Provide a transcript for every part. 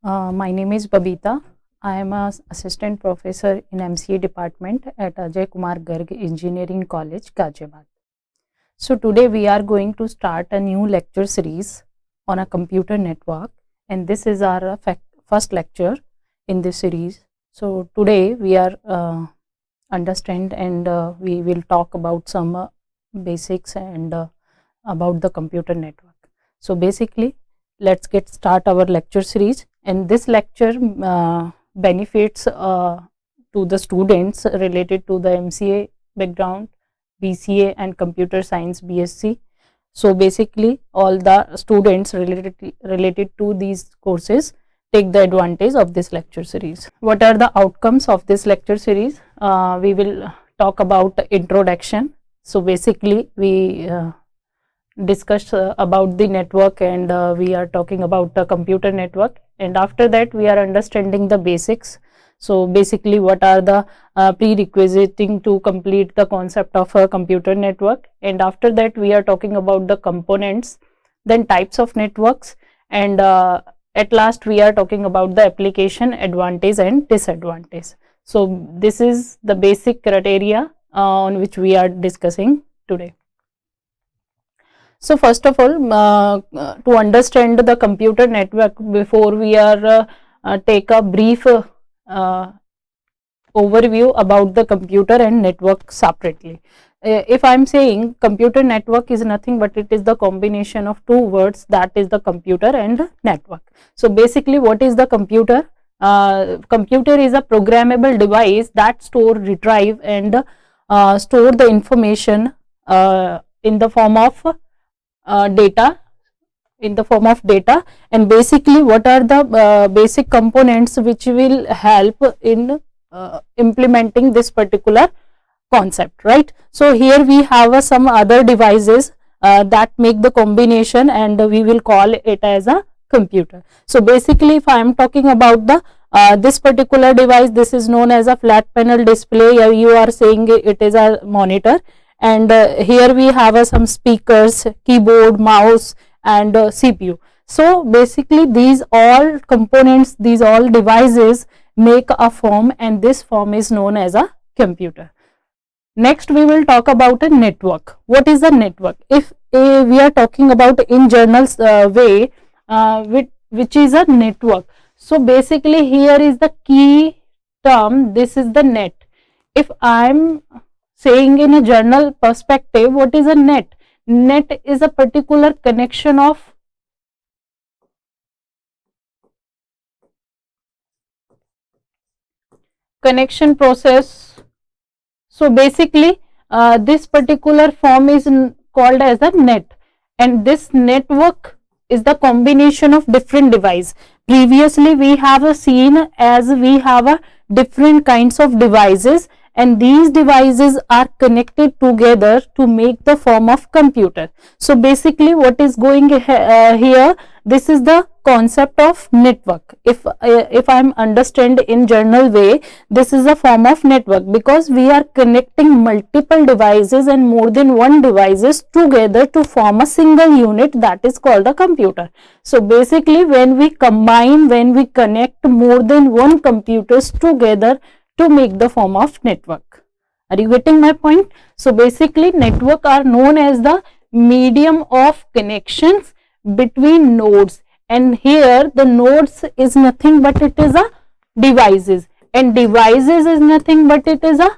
My name is Babita. I am an assistant professor in MCA department at Akgec Engineering College, Ghaziabad. So today we are going to start a new lecture series on a computer network, and this is our first lecture in this series. So today we are understand and we will talk about some basics and about the computer network. So basically, let's get start our lecture series, and this lecture benefits to the students related to the MCA background, BCA and computer science BSc. So basically all the students related to these courses take the advantage of this lecture series. What are the outcomes of this lecture series? We will talk about introduction. So basically we discuss about the network, and we are talking about the computer network, and after that we are understanding the basics. So basically what are the prerequisiting to complete the concept of a computer network, and after that we are talking about the components, then types of networks, and at last we are talking about the application advantage and disadvantage. So this is the basic criteria on which we are discussing today. So first of all, to understand the computer network, before we are take a brief overview about the computer and network separately. If I am saying computer network is nothing but it is the combination of two words, that is the computer and network. So basically what is the computer? Computer is a programmable device that store, retrieve and store the information in the form of data, and basically what are the basic components which will help in implementing this particular concept, right? So here we have some other devices that make the combination, and we will call it as a computer. So basically if I am talking about the this particular device, this is known as a flat panel display. You are saying it is a monitor, and here we have some speakers, keyboard, mouse and CPU. So basically these all components, these all devices make a form, and this form is known as a computer. Next we will talk about a network. What is a network? If we are talking about in general way, which is a network. So basically here is the key term, this is the net. If I am saying in a general perspective, what is a net? Net is a particular connection of connection process. So basically this particular form is called as a net, and this network is the combination of different devices. Previously we have seen as we have different kinds of devices, and these devices are connected together to make the form of computer. So basically what is going here, this is the concept of network. If I am understand in general way, this is a form of network, because we are connecting multiple devices and more than one devices together to form a single unit, that is called a computer. So basically when we combine, when we connect more than one computers together to make the form of network. Are you getting my point? So basically network are known as the medium of connections between nodes, and here the nodes is nothing but it is a devices, and devices is nothing but it is a,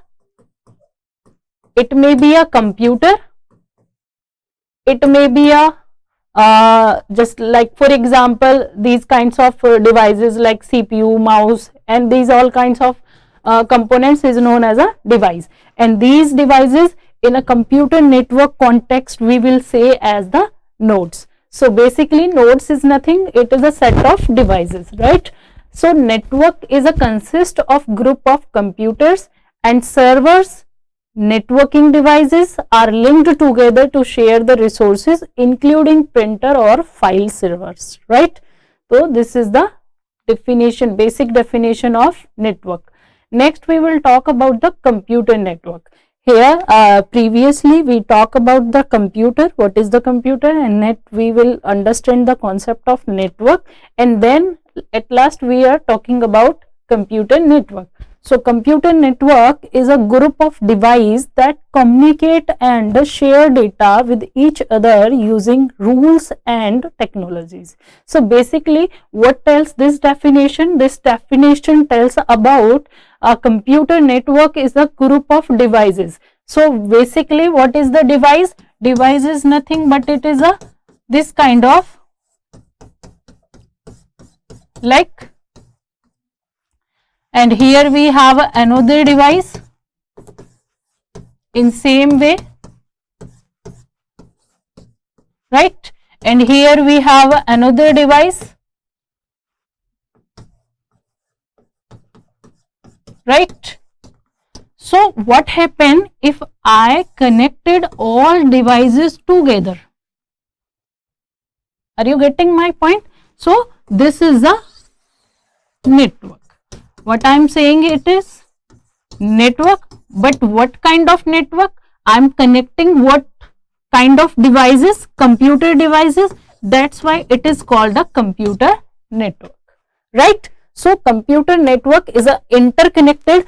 it may be a computer, it may be a just like for example these kinds of devices like CPU, mouse, and these all kinds of components is known as a device, and these devices in a computer network context we will say as the nodes. So basically nodes is nothing, it is a set of devices, right? So network is a consist of group of computers and servers. Networking devices are linked together to share the resources, including printer or file servers, right? So this is the definition, basic definition of network. Next we will talk about the computer network. Here previously we talk about the computer, what is the computer, and we will understand the concept of network, and then at last we are talking about computer network. So computer network is a group of devices that communicate and share data with each other using rules and technologies. So basically what tells this definition? This definition tells about a computer network is a group of devices. So basically what is the device? Device is nothing but it is a this kind of like, and here we have another device in same way, right? And here we have another device, right? So what happened if I connected all devices together? Are you getting my point? So this is a network. What I am saying, it is network, but what kind of network? I am connecting what kind of devices? Computer devices. That's why it is called a computer network, right? So computer network is a interconnected,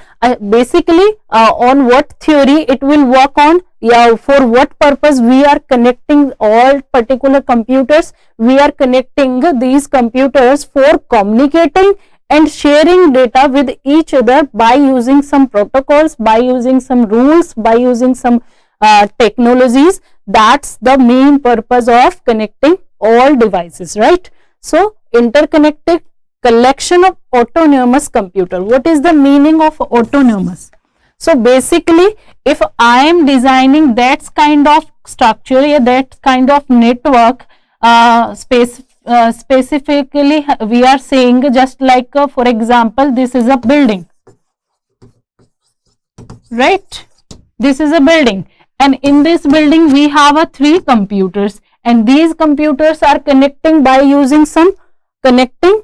basically on what theory it will work on, yeah, for what purpose we are connecting all particular computers. We are connecting these computers for communicating and sharing data with each other by using some protocols, by using some rules, by using some technologies. That's the main purpose of connecting all devices, right? So interconnected collection of autonomous computer. What is the meaning of autonomous? So basically if I am designing that kind of structure, yeah, that kind of network, specifically we are saying just like for example this is a building, right? This is a building, and in this building we have 3 computers, and these computers are connecting by using some connecting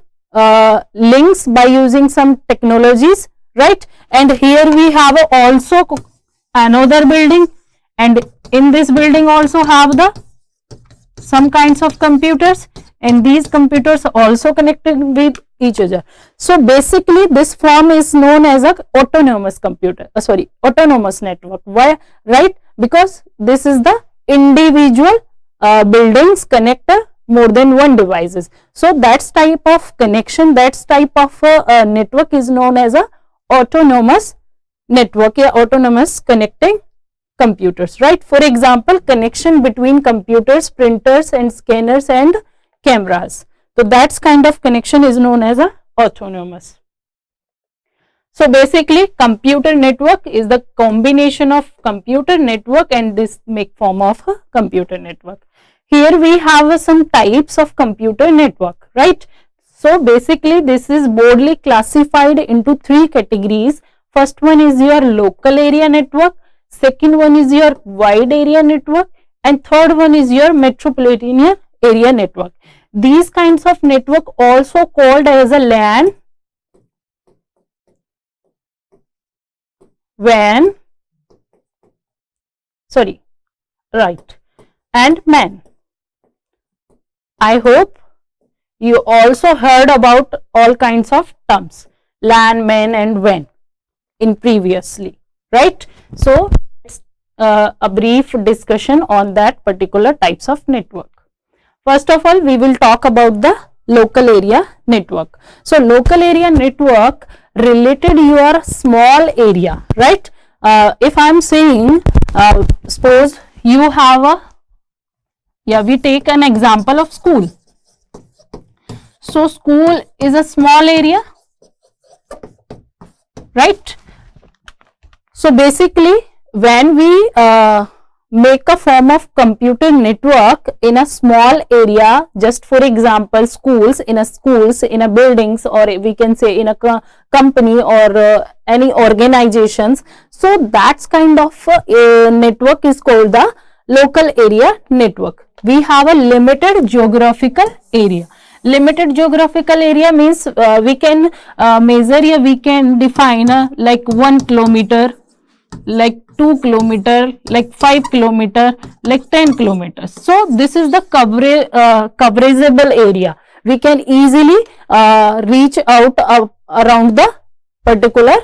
links, by using some technologies, right? And here we have also another building, and in this building also have the some kinds of computers, and these computers also connected with each other. So basically this form is known as a autonomous computer, autonomous network. Why? Right? Because this is the individual buildings connect more than one devices. So that type of connection, that type of network is known as a autonomous network, yeah, autonomous connecting computers, right? For example, connection between computers, printers and scanners and cameras. So that kind of connection is known as a autonomous. So basically computer network is the combination of computer network and this make form of a computer network. Here we have some types of computer network, right? So basically this is broadly classified into 3 categories. First one is your local area network, second one is your wide area network, and third one is your metropolitan area network. These kinds of network also called as a LAN, WAN, and MAN. I hope you also heard about all kinds of terms, LAN, MAN and WAN in previously, right? So a brief discussion on that particular types of network. First of all, we will talk about the local area network. So local area network related your small area, right? If I am saying suppose you have a, yeah, we take an example of school. So school is a small area, right? So basically when we make a form of computer network in a small area, just for example schools, in a buildings, or we can say in a company or any organizations, so that's kind of network is called the local area network. We have a limited geographical area. Limited geographical area means we can measure, yeah, we can define like 1 kilometer, like 2 kilometer, like 5 kilometer, like 10 kilometers. So this is the coverageable area. we can easily reach out around the particular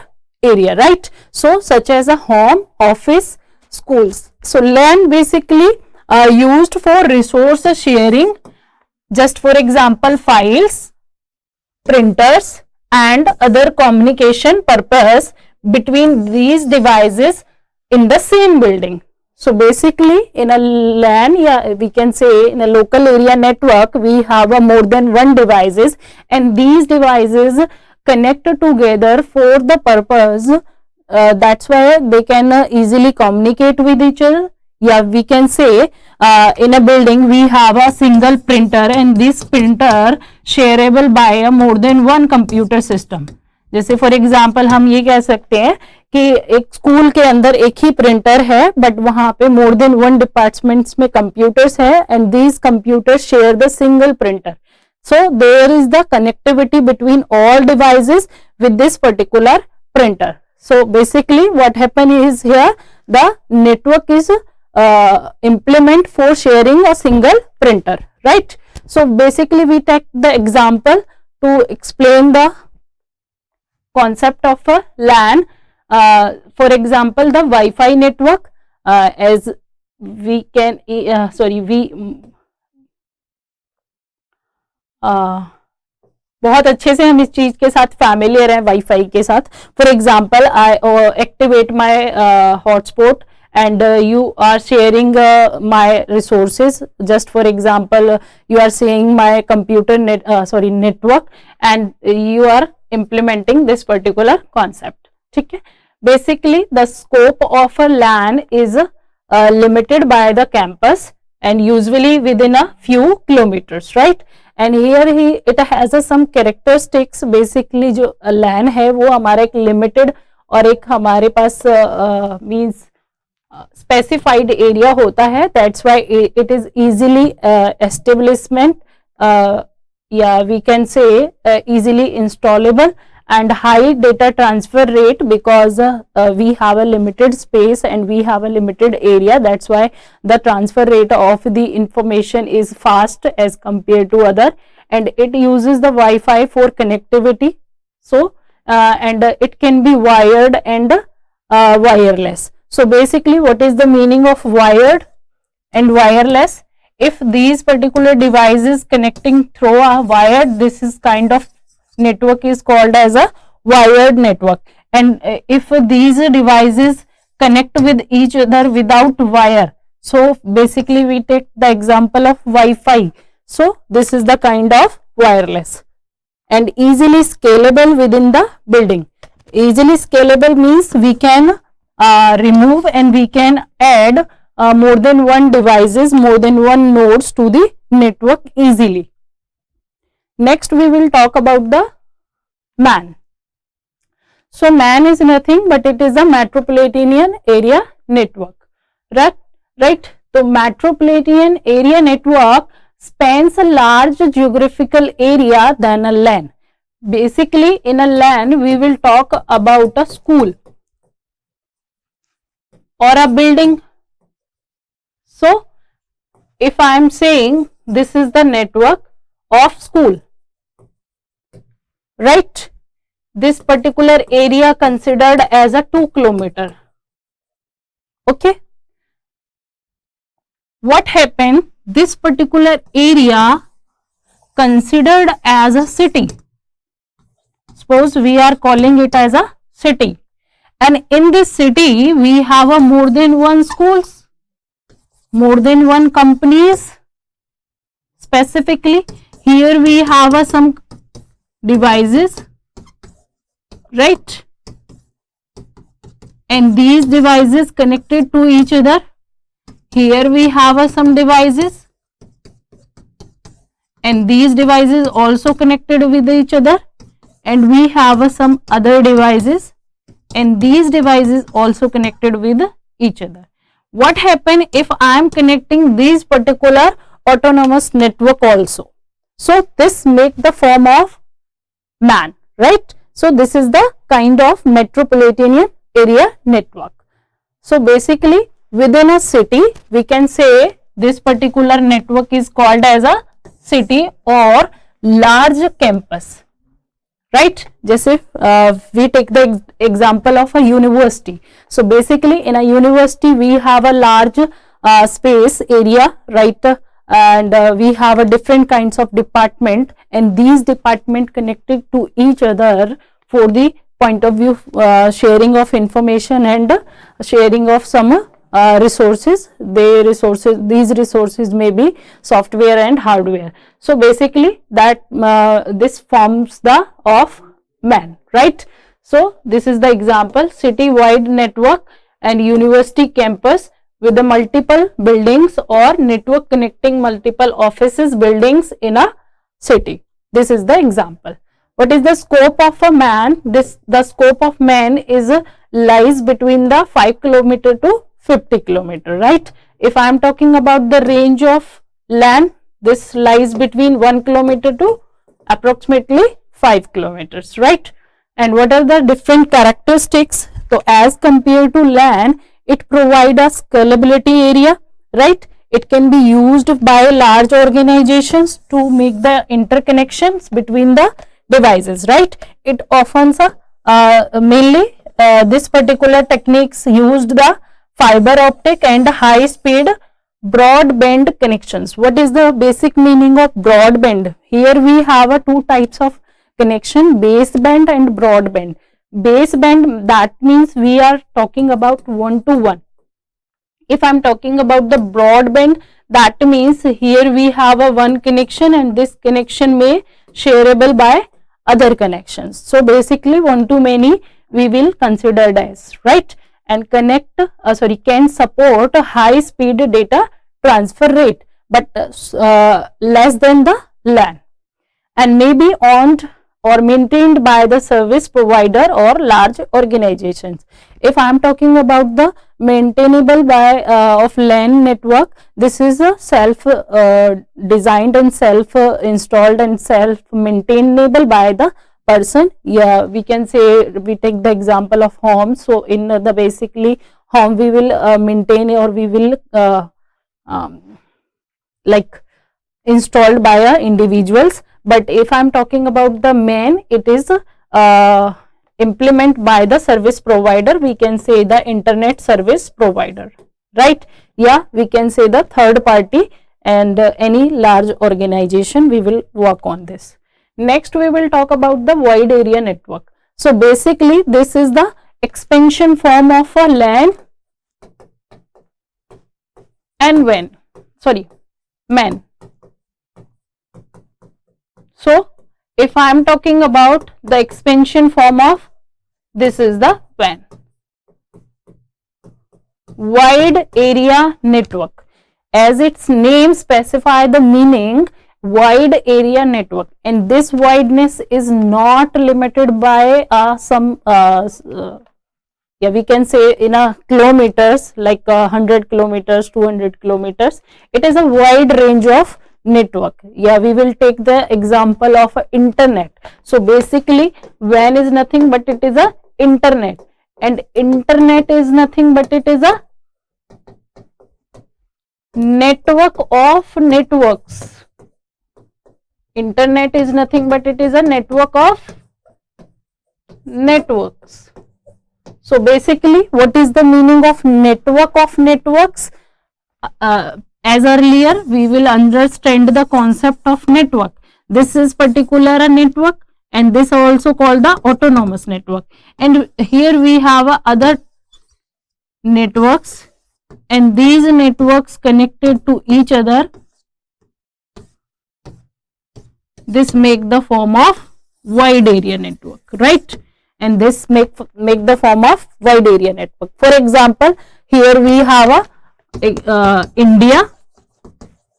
area, right? So such as a home, office, schools. So LAN basically used for resource sharing, just for example files, printers and other communication purpose between these devices in the same building. So basically in a LAN, yeah, we can say in a local area network, we have more than one devices, and these devices connect together for the purpose, that's why they can easily communicate with each other. Yeah, we can say in a building we have a single printer, and this printer shareable by a more than one computer system. जैसे for example हम ये कह सकते हैं कि एक school के अंदर एक ही प्रिंटर है, बट वहां पे मोर देन वन डिपार्टमेंट्स में कंप्यूटर्स है, and these computers share the single printer. So there is the connectivity between all devices with this particular printer. So basically what happen is here, the network is implement for sharing a single printer, right? So basically we take the example to explain the concept of a LAN. For example, the Wi-Fi network, as we can बहुत अच्छे से हम इस चीज के साथ familiar हैं wifi के साथ. For example I activate my hotspot and you are sharing my resources. Just for example, you are seeing my computer network, and you are implementing this particular concept. ठीक है. Basically the scope of a LAN is limited by the campus and usually within a few kilometers, right? And here it has some characteristics. Basically जो LAN है वो हमारा एक limited और एक हमारे पास means specified area होता है. That's why it is easily establishment, yeah, we can say easily installable, and high data transfer rate, because we have a limited space and we have a limited area. That's why the transfer rate of the information is fast as compared to other, and it uses the Wi-Fi for connectivity. So and it can be wired and wireless. So basically what is the meaning of wired and wireless? If these particular devices connecting through a wire, this is kind of network is called as a wired network. And if these devices connect with each other without wire, so basically we take the example of Wi-Fi. So this is the kind of wireless, and easily scalable within the building. Easily scalable means we can remove and we can add more than one devices, more than one nodes to the network easily. Next we will talk about the MAN. So MAN is nothing but it is a metropolitan area network, right? So metropolitan area network spans a large geographical area than a LAN. Basically in a LAN we will talk about a school or a building. So if I am saying this is the network of school, right, this particular area considered as a 2 kilometer. Okay, what happened, this particular area considered as a city, suppose we are calling it as a city, and in this city we have a more than one schools, more than one companies. Specifically here we have some devices, right, and these devices connected to each other. Here we have some devices, and these devices also connected with each other, and we have some other devices, and these devices also connected with each other. What happen if I am connecting these particular autonomous network also? So this make the form of MAN, right? So this is the kind of metropolitan area network. So basically within a city we can say this particular network is called as a city or large campus, right? जैसे we take the example of a university. So basically in a university we have a large space area, right? And we have a different kinds of department, and these department connected to each other for the point of view sharing of information and sharing of some resources. These resources may be software and hardware. So basically that this forms the of man, right? So this is the example: city-wide network and university campus with the multiple buildings or network connecting multiple offices buildings in a city. This is the example. What is the scope of a man? The scope of man is lies between the 5 kilometer to 50 kilometer, right? If I am talking about the range of land, this lies between 1 kilometer to approximately 5 kilometers, right? And what are the different characteristics? So as compared to land, it provides a scalability area, right? It can be used by large organizations to make the interconnections between the devices, right? It often mainly this particular techniques used the fiber optic and high speed broadband connections. What is the basic meaning of broadband? Here we have two types of connection: baseband and broadband. Baseband, that means we are talking about one to one. If I am talking about the broadband, that means here we have a one connection and this connection may shareable by other connections. So basically one to many we will consider as, right? And can support a high speed data transfer rate, but less than the LAN, and may be owned or maintained by the service provider or large organizations. If I am talking about the maintainable by of LAN network, this is a self designed and self installed and self maintainable by the person. Yeah, we can say, we take the example of home. So in the basically home we will maintain, or we will like installed by individuals. But if I am talking about the man, it is implement by the service provider. We can say the internet service provider, right? Yeah, we can say the third party, and any large organization we will work on this. Next we will talk about the wide area network. So basically this is the expansion form of a LAN and man. So if I am talking about the expansion form of, this is the WAN, wide area network. As its name specify the meaning, wide area network, and this wideness is not limited by some yeah, we can say in a kilometers, like 100 kilometers, 200 kilometers. It is a wide range of network. Yeah, we will take the example of internet. So basically WAN is nothing but it is a internet, and internet is nothing but it is a network of networks. Internet is nothing but it is a network of networks. So basically what is the meaning of network of networks? As earlier we will understand the concept of network. This is particular a network, and this also called the autonomous network. And here we have other networks, and these networks connected to each other, this make the form of wide area network, right? And this make the form of wide area network. For example, here we have a India,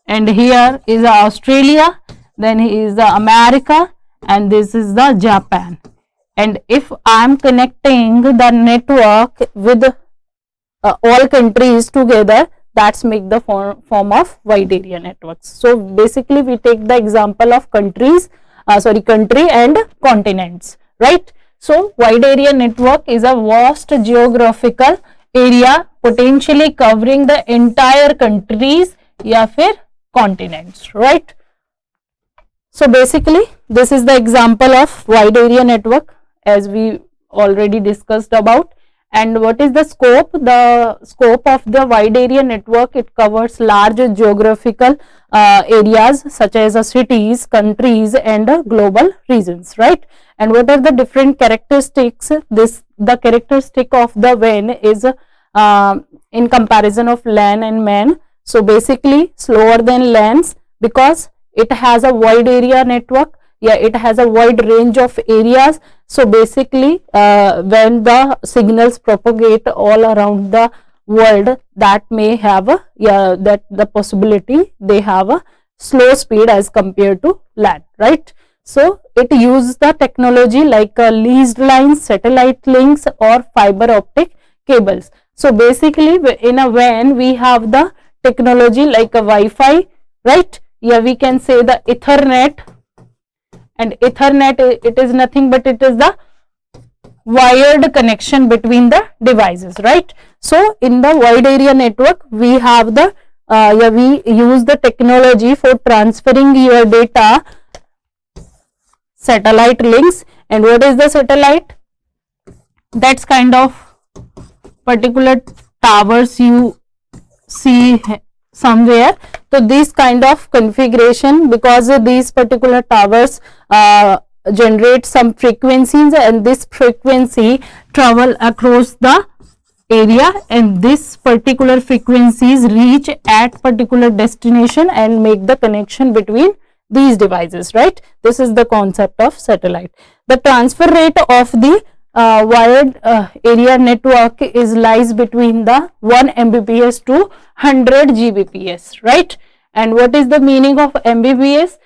and here is Australia, then is the America, and this is the Japan. And if I am connecting the network with all countries together, that's make the form of wide area networks. So basically we take the example of country and continents, right? So wide area network is a vast geographical area potentially covering the entire countries या फिर continents, right? So basically this is the example of wide area network as we already discussed about. And what is the scope? The scope of the wide area network, it covers large geographical areas such as cities, countries and global regions, right? And what are the different characteristics? The characteristic of the WAN is in comparison of LAN and MAN. So basically slower than LANs because it has a wide area network. Yeah, it has a wide range of areas. So basically when the signals propagate all around the world, that may have a, that the possibility they have a slow speed as compared to LAN, right? So it uses the technology like leased lines, satellite links or fiber optic cables. So basically in a WAN we have the technology like a Wi-Fi, right? Yeah, we can say the Ethernet, and Ethernet, it is nothing but it is the wired connection between the devices, right? So in the wide area network we have the we use the technology for transferring your data, satellite links. And what is the satellite? That's kind of particular towers you see somewhere. So this kind of configuration, because these particular towers generate some frequencies, and this frequency travel across the area, and this particular frequencies reach at particular destination and make the connection between these devices, right? This is the concept of satellite. The transfer rate of the wired area network is lies between the 1 Mbps to 100 Gbps, right? And what is the meaning of Mbps?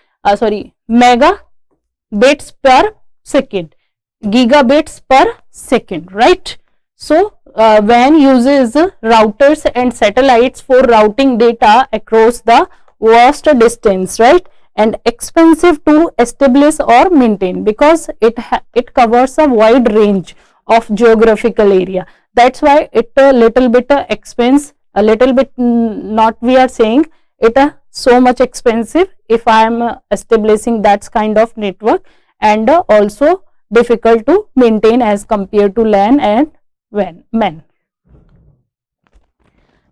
Megabits per second, gigabits per second, right? So WAN uses routers and satellites for routing data across the vast distance, right? And expensive to establish or maintain because it covers a wide range of geographical area. That's why it a little bit expense, a little bit, not we are saying it so much expensive if I am establishing that kind of network, and also difficult to maintain as compared to LAN and WAN.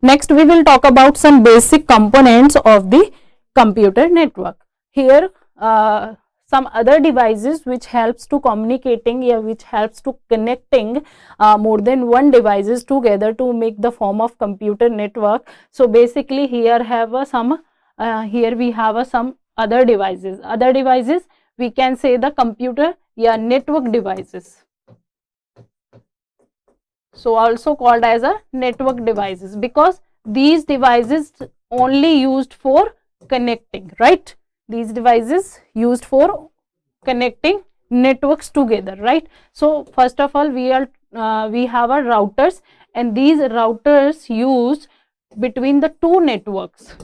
Next we will talk about some basic components of the computer network. Here some other devices which helps to communicating, which helps to connecting more than one devices together to make the form of computer network. So basically here have some here we have some other devices. Other devices we can say the computer network devices. So also called as a network devices because these devices only used for connecting, right? These devices used for connecting networks together, right? So first of all we have our routers, and these routers used between the two networks.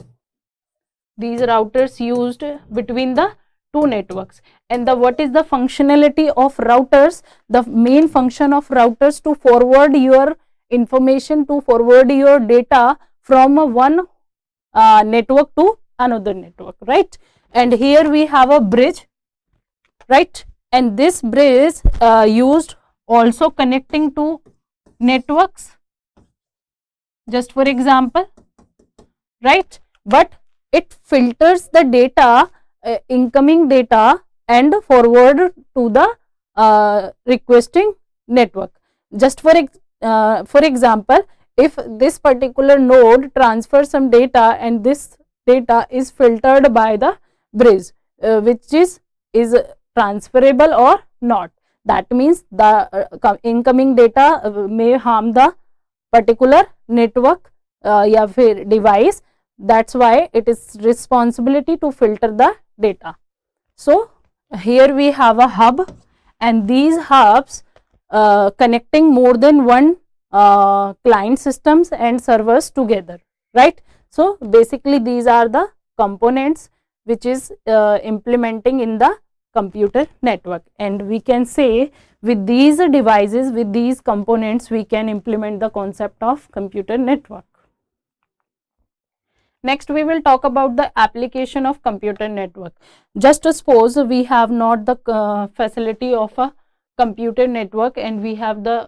These routers used between the two networks. And what is the functionality of routers? The main function of routers to forward your information, to forward your data from one network to another network, right? And here we have a bridge, right? And this bridge used also connecting to networks, just for example, right? But it filters the data, incoming data, and forward to the requesting network. Just for example, if this particular node transfers some data and this data is filtered by the bridge, which is transferable or not, that means the incoming data may harm the particular network device. That's why it is responsibility to filter the data. So here we have a hub, and these hubs connecting more than one client systems and servers together, right? So basically these are the components which is implementing in the computer network, and we can say with these devices, with these components, we can implement the concept of computer network. Next we will talk about the application of computer network. Just suppose we have not the facility of a computer network, and we have the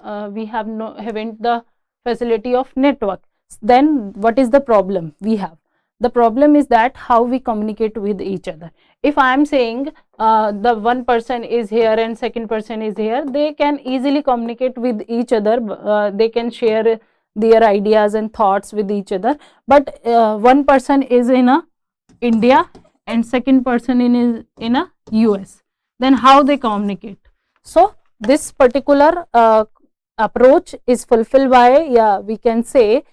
haven't the facility of network. Then what is the problem we have? The problem is that how we communicate with each other. If I am saying the one person is here and second person is here, they can easily communicate with each other. They can share their ideas and thoughts with each other. But one person is in a India and second person is in a US. Then how they communicate? So this particular approach is fulfilled by, yeah, we can say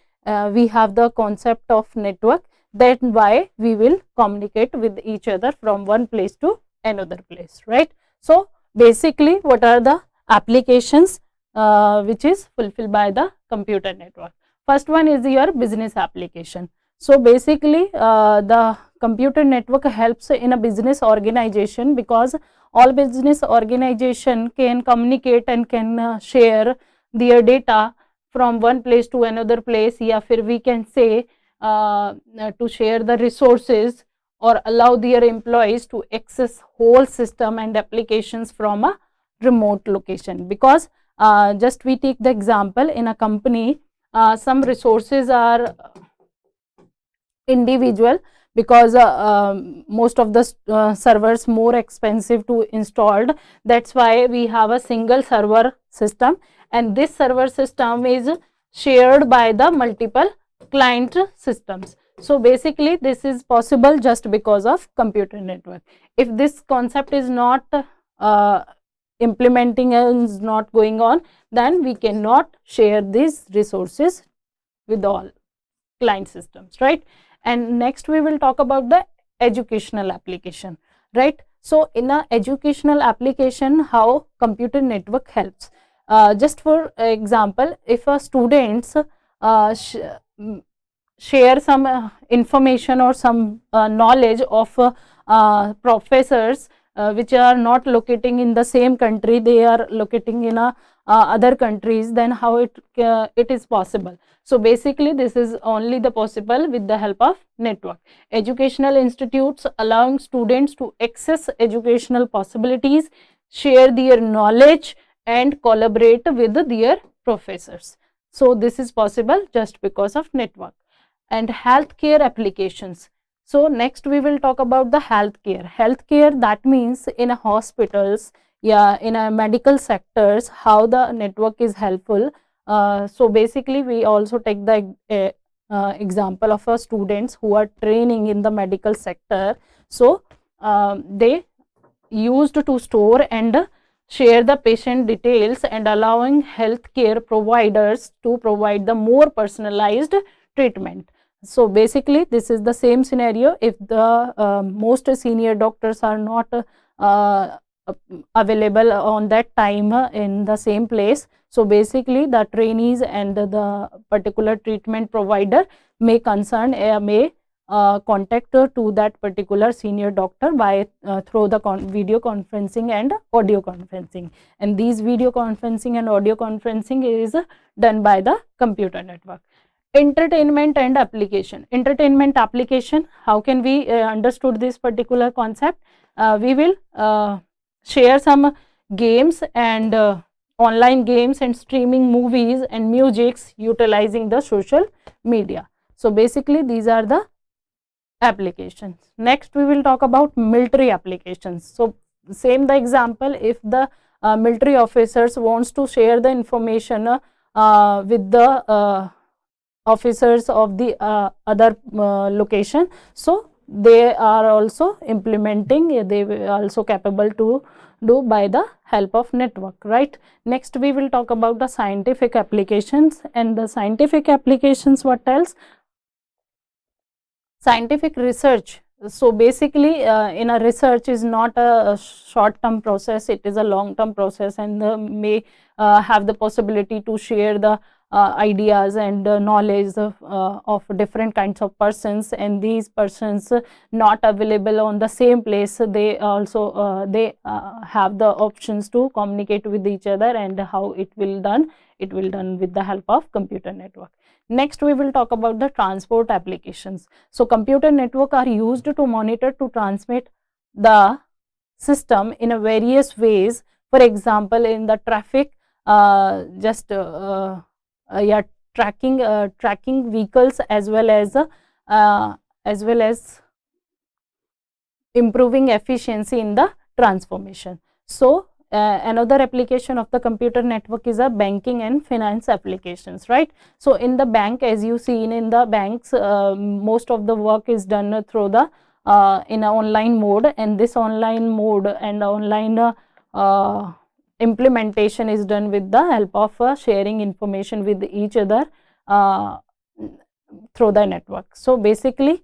we have the concept of network. That why we will communicate with each other from one place to another place, right? So basically, what are the applications which is fulfilled by the computer network? First one is your business application. So basically, the computer network helps in a business organization, because all business organization can communicate and can share their data from one place to another place. Yeah, we can say to share the resources or allow their employees to access whole system and applications from a remote location. Because just we take the example, in a company some resources are individual, because most of the servers more expensive to installed. That's why we have a single server system, and this server system is shared by the multiple client systems. So basically this is possible just because of computer network. If this concept is not implementing and is not going on, then we cannot share these resources with all client systems, right? And next we will talk about the educational application, right? So in a educational application, how computer network helps. Just for example, if a students share some information or some knowledge of professors which are not locating in the same country, they are locating in other countries, then how it is possible? So basically this is only the possible with the help of network. Educational institutes allowing students to access educational possibilities, share their knowledge and collaborate with their professors. So this is possible just because of network. And healthcare applications. So next we will talk about the healthcare. Healthcare, that means in a hospitals, yeah, in a medical sectors, how the network is helpful. So basically we also take the example of students who are training in the medical sector. So they used to store and share the patient details and allowing healthcare providers to provide the more personalized treatment. So basically this is the same scenario. If the most senior doctors are not available on that time in the same place, so basically the trainees and the particular treatment provider may contact to that particular senior doctor by through the video conferencing and audio conferencing, and these video conferencing and audio conferencing is done by the computer network. Entertainment and application. Entertainment application, how can we understood this particular concept? We will share some games and online games and streaming movies and musics utilizing the social media. So basically these are the applications. Next we will talk about military applications. So same the example, if the military officers wants to share the information with the officers of the other location, so they are also implementing, they are also capable to do by the help of network, right? Next we will talk about the scientific applications. And the scientific applications, what else? Scientific research. So basically in a research is not a short term process, it is a long term process, and may have the possibility to share the ideas and knowledge of different kinds of persons, and these persons not available on the same place, they also have the options to communicate with each other. And how it will done? It will done with the help of computer network. Next we will talk about the transport applications. So computer network are used to monitor, to transmit the system in a various ways. For example, in the traffic, yeah, tracking vehicles, as well as improving efficiency in the transformation. So another application of the computer network is a banking and finance applications, right? So in the bank, as you seen in the banks, most of the work is done through the in a online mode, and this online mode and online implementation is done with the help of sharing information with each other through the network. So basically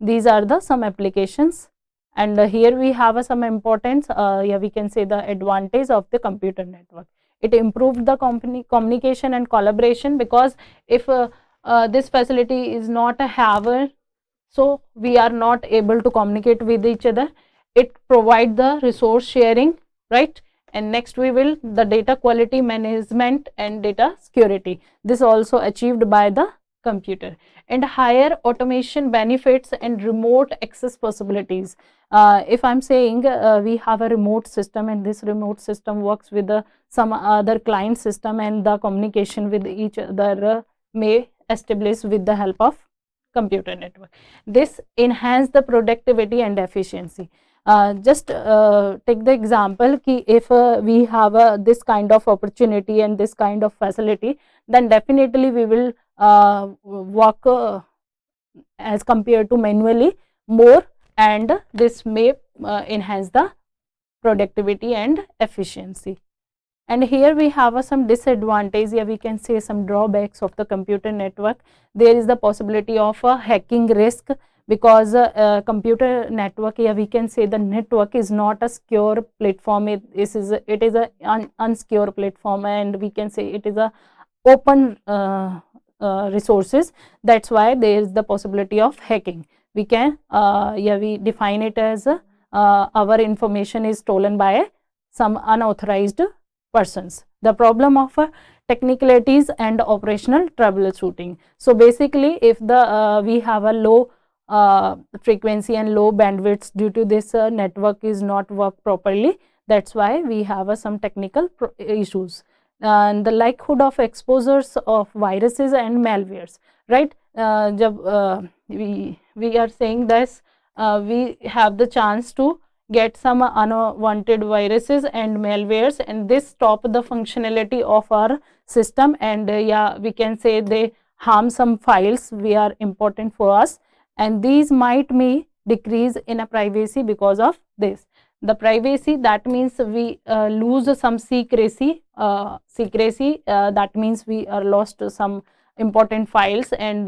these are the some applications, and here we have some importance, yeah, we can say the advantage of the computer network. It improved the communication and collaboration, because if this facility is not a have, so we are not able to communicate with each other. It provide the resource sharing, right? And next we will the data quality management and data security. This also achieved by the computer. And higher automation benefits and remote access possibilities. If I'm saying we have a remote system, and this remote system works with some other client system, and the communication with each other may establish with the help of computer network. This enhance the productivity and efficiency. Just take the example ki if we have this kind of opportunity and this kind of facility, then definitely we will work as compared to manually more, and this may enhance the productivity and efficiency. And here we have some disadvantage, yeah, we can say some drawbacks of the computer network. There is the possibility of a hacking risk, because computer network, yeah, we can say the network is not a secure platform. It is a unsecure platform, and we can say it is a open resources. That's why there is the possibility of hacking. We can yeah, we define it as our information is stolen by some unauthorized persons. The problem of technicalities and operational troubleshooting. So basically, if the we have a low frequency and low bandwidths, due to this network is not work properly, that's why we have some technical issues. And the likelihood of exposures of viruses and malwares, right? We are saying this, we have the chance to get some unwanted viruses and malwares, and this stop the functionality of our system, and yeah, we can say they harm some files we are important for us, and these might may decrease in a privacy because of this. The privacy, that means we lose some secrecy, that means we are lost some important files, and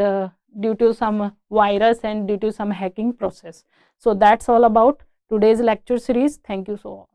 due to some virus and due to some hacking process. So that's all about today's lecture series. Thank you so much.